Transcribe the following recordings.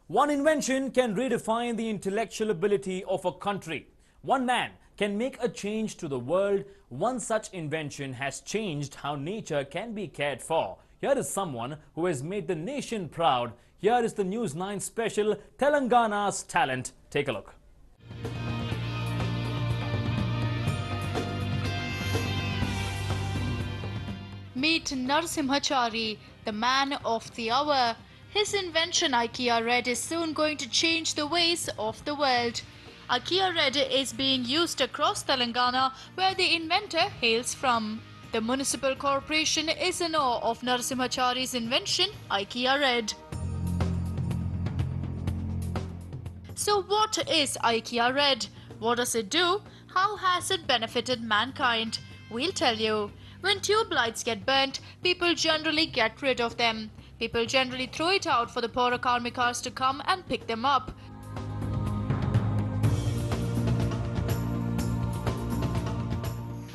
One invention can redefine the intellectual ability of a country. One man can make a change to the world. One such invention has changed how nature can be cared for. Here is someone who has made the nation proud. Here is the NEWS9 special, Telangana's Talent. Take a look. Meet NarsimhaChary, the man of the hour. His invention IKEA Red is soon going to change the ways of the world. IKEA Red is being used across Telangana, where the inventor hails from. The municipal corporation is in awe of NarsimhaChary's invention IKEA Red. So what is IKEA Red? What does it do? How has it benefited mankind? We'll tell you. When tube lights get burnt, people generally get rid of them. People generally throw it out for the poorer karmikas to come and pick them up.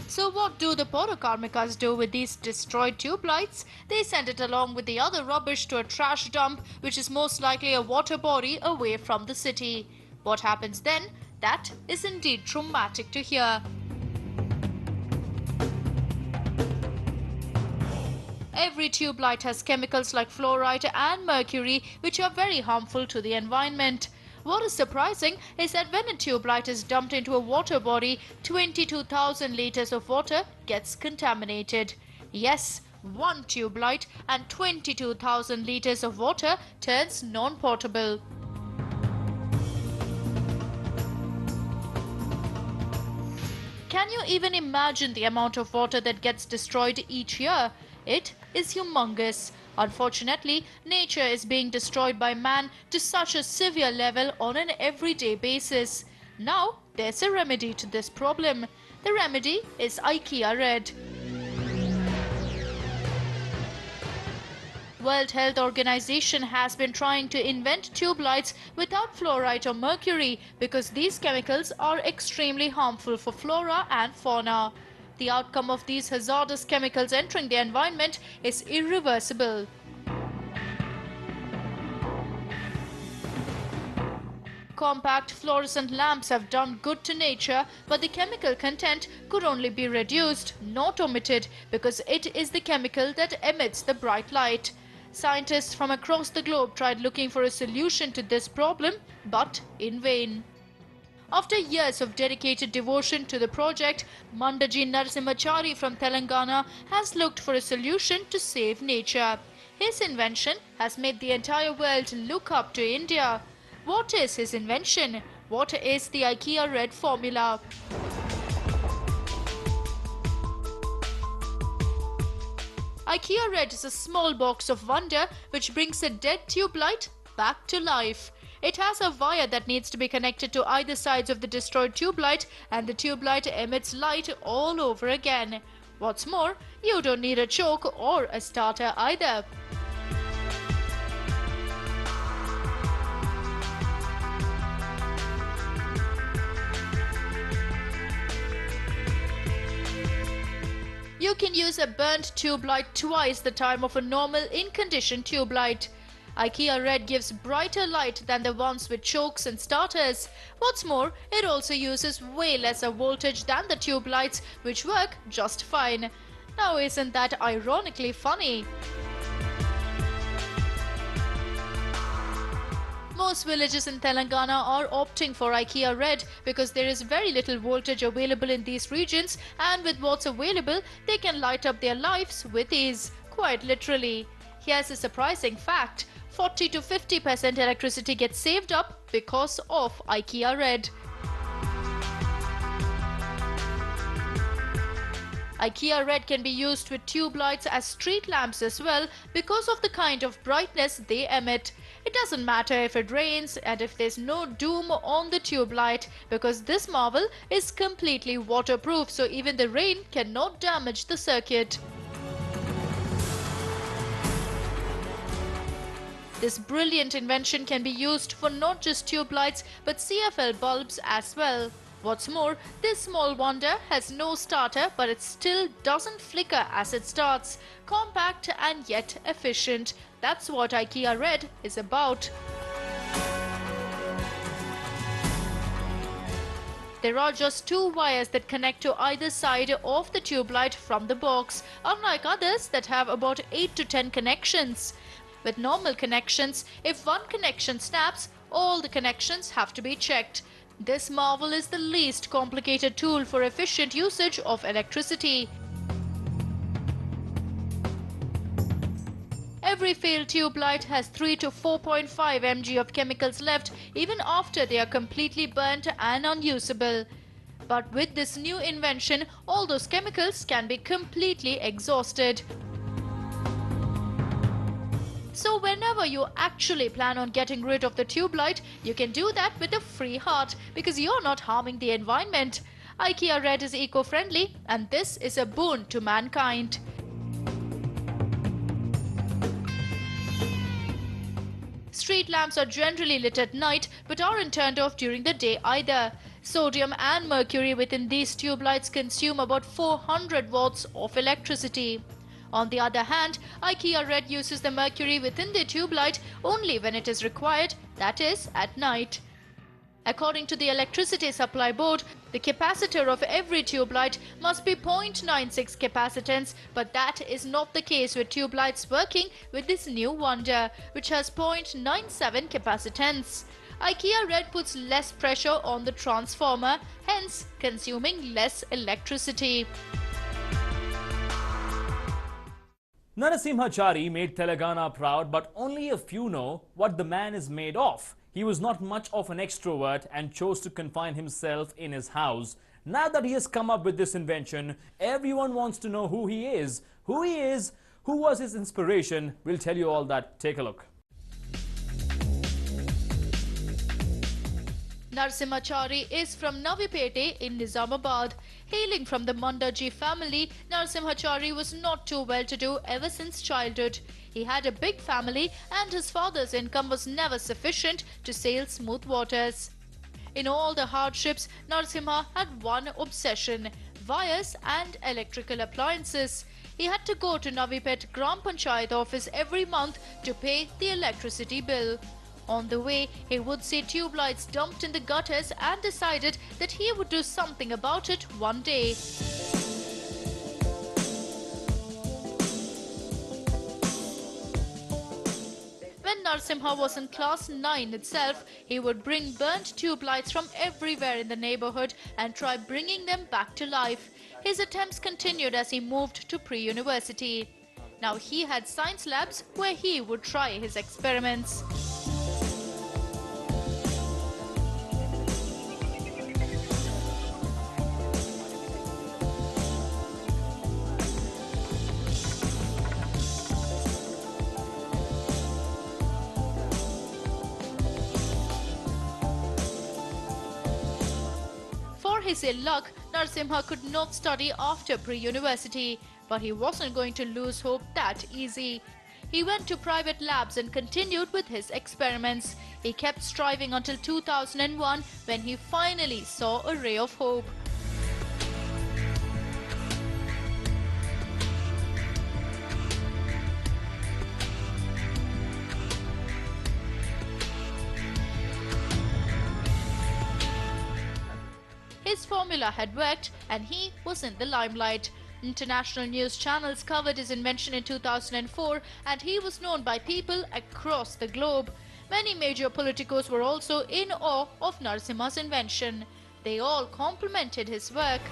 So what do the poorer karmikas do with these destroyed tube lights? They send it along with the other rubbish to a trash dump, which is most likely a water body away from the city. What happens then? That is indeed traumatic to hear. Every tube light has chemicals like fluoride and mercury, which are very harmful to the environment. What is surprising is that when a tube light is dumped into a water body, 22,000 liters of water gets contaminated. Yes, one tube light and 22,000 liters of water turns non-potable. Can you even imagine the amount of water that gets destroyed each year? It is humongous. Unfortunately, nature is being destroyed by man to such a severe level on an everyday basis. Now, there's a remedy to this problem. The remedy is IKEA Red. World Health Organization has been trying to invent tube lights without fluoride or mercury because these chemicals are extremely harmful for flora and fauna. The outcome of these hazardous chemicals entering the environment is irreversible. Compact fluorescent lamps have done good to nature, but the chemical content could only be reduced, not omitted, because it is the chemical that emits the bright light. Scientists from across the globe tried looking for a solution to this problem, but in vain. After years of dedicated devotion to the project, Mandaji NarsimhaChary from Telangana has looked for a solution to save nature. His invention has made the entire world look up to India. What is his invention? What is the IKEA Red formula? IKEA Red is a small box of wonder which brings a dead tube light back to life. It has a wire that needs to be connected to either sides of the destroyed tube light, and the tube light emits light all over again. What's more, you don't need a choke or a starter either. You can use a burnt tube light twice the time of a normal in-condition tube light. IKEA Red gives brighter light than the ones with chokes and starters. What's more, it also uses way lesser voltage than the tube lights, which work just fine. Now isn't that ironically funny? Most villages in Telangana are opting for IKEA Red because there is very little voltage available in these regions, and with what's available, they can light up their lives with ease, quite literally. Here's a surprising fact. 40 to 50% electricity gets saved up because of IKEA Red. IKEA Red can be used with tube lights as street lamps as well because of the kind of brightness they emit. It doesn't matter if it rains and if there's no doom on the tube light because this marvel is completely waterproof, so even the rain cannot damage the circuit. This brilliant invention can be used for not just tube lights but CFL bulbs as well. What's more, this small wonder has no starter, but it still doesn't flicker as it starts. Compact and yet efficient. That's what IKEA Red is about. There are just 2 wires that connect to either side of the tube light from the box, unlike others that have about 8 to 10 connections. With normal connections, if one connection snaps, all the connections have to be checked. This marvel is the least complicated tool for efficient usage of electricity. Every failed tube light has 3 to 4.5 mg of chemicals left even after they are completely burnt and unusable. But with this new invention, all those chemicals can be completely exhausted. So whenever you actually plan on getting rid of the tube light, you can do that with a free heart because you're not harming the environment. IKEA Red is eco-friendly and this is a boon to mankind. Street lamps are generally lit at night but aren't turned off during the day either. Sodium and mercury within these tube lights consume about 400 watts of electricity. On the other hand, IKEA Red uses the mercury within the tube light only when it is required, that is, at night. According to the Electricity Supply Board, the capacitor of every tube light must be 0.96 capacitance, but that is not the case with tube lights working with this new wonder, which has 0.97 capacitance. IKEA Red puts less pressure on the transformer, hence consuming less electricity. NarsimhaChary made Telangana proud, but only a few know what the man is made of. He was not much of an extrovert and chose to confine himself in his house. Now that he has come up with this invention, everyone wants to know who he is, who was his inspiration. We'll tell you all that. Take a look. NarsimhaChary is from Navipet in Nizamabad. Hailing from the Mandaji family, NarsimhaChary was not too well-to-do ever since childhood. He had a big family and his father's income was never sufficient to sail smooth waters. In all the hardships, Narsimha had one obsession: wires and electrical appliances. He had to go to Navipet Gram Panchayat office every month to pay the electricity bill. On the way, he would see tube lights dumped in the gutters and decided that he would do something about it one day. When Narsimha was in class 9 itself, he would bring burnt tube lights from everywhere in the neighborhood and try bringing them back to life. His attempts continued as he moved to pre-university. Now he had science labs where he would try his experiments. For his ill luck, Narsimha could not study after pre-university, but he wasn't going to lose hope that easy. He went to private labs and continued with his experiments. He kept striving until 2001 when he finally saw a ray of hope. His formula had worked and he was in the limelight. International news channels covered his invention in 2004 and he was known by people across the globe. Many major politicos were also in awe of Narsimha's invention. They all complimented his work.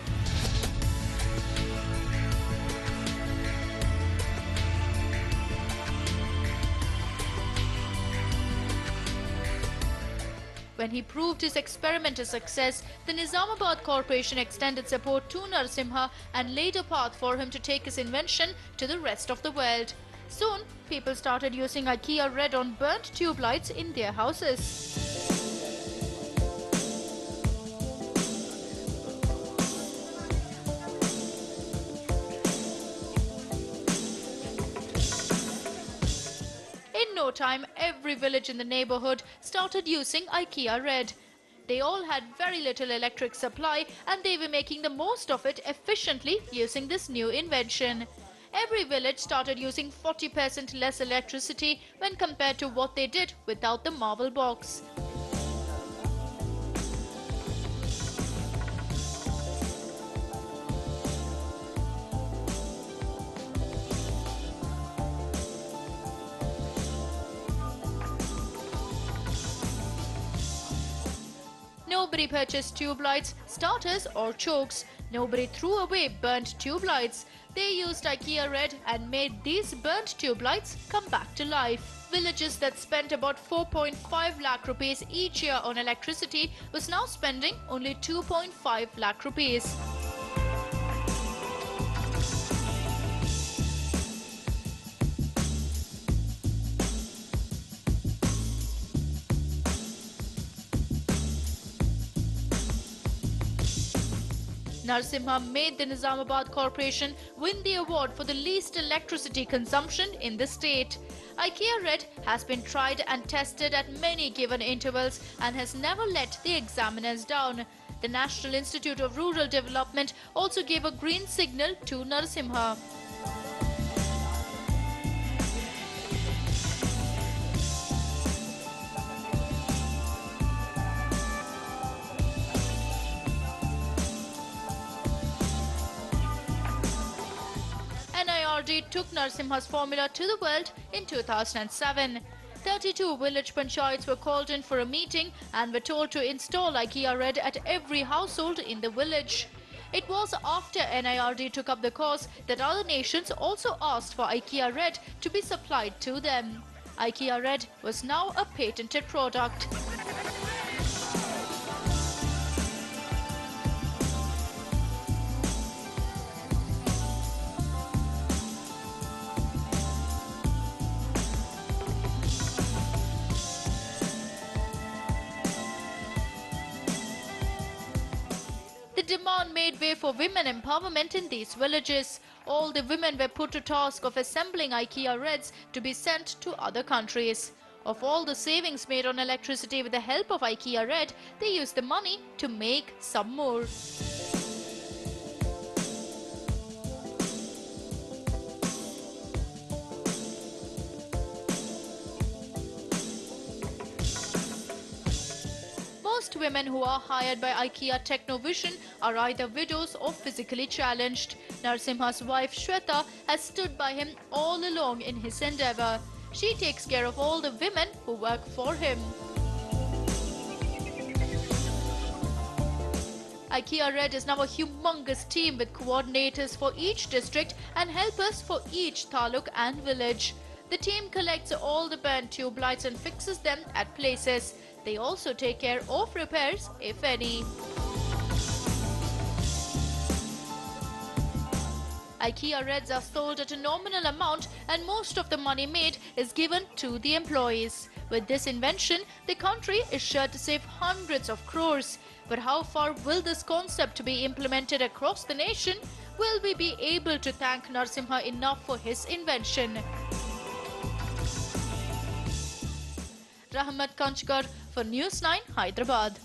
When he proved his experiment a success, the Nizamabad Corporation extended support to Narsimha and laid a path for him to take his invention to the rest of the world. Soon, people started using IKEA Red on burnt tube lights in their houses. In no time, every village in the neighborhood started using IKEA Red. They all had very little electric supply and they were making the most of it efficiently using this new invention. Every village started using 40% less electricity when compared to what they did without the marble box. Nobody purchased tube lights, starters or chokes. Nobody threw away burnt tube lights. They used IKEA Red and made these burnt tube lights come back to life. Villages that spent about 4.5 lakh rupees each year on electricity was now spending only 2.5 lakh rupees. Narsimha made the Nizamabad Corporation win the award for the least electricity consumption in the state. IKEA Red has been tried and tested at many given intervals and has never let the examiners down. The National Institute of Rural Development also gave a green signal to Narsimha. NIRD took Narsimha's formula to the world in 2007. 32 village panchayats were called in for a meeting and were told to install IKEA Red at every household in the village. It was after NIRD took up the cause that other nations also asked for IKEA Red to be supplied to them. IKEA Red was now a patented product. The demand made way for women empowerment in these villages. All the women were put to task of assembling IKEA Reds to be sent to other countries. Of all the savings made on electricity with the help of IKEA Red, they used the money to make some more. Most women who are hired by IKEA Technovision are either widows or physically challenged. Narsimha's wife Shweta has stood by him all along in his endeavour. She takes care of all the women who work for him. IKEA Red is now a humongous team with coordinators for each district and helpers for each taluk and village. The team collects all the burnt tube lights and fixes them at places. They also take care of repairs, if any. IKEA Reds are sold at a nominal amount and most of the money made is given to the employees. With this invention, the country is sure to save hundreds of crores. But how far will this concept be implemented across the nation? Will we be able to thank Narsimha enough for his invention? Rahmat Kanchkar for NEWS9 Hyderabad.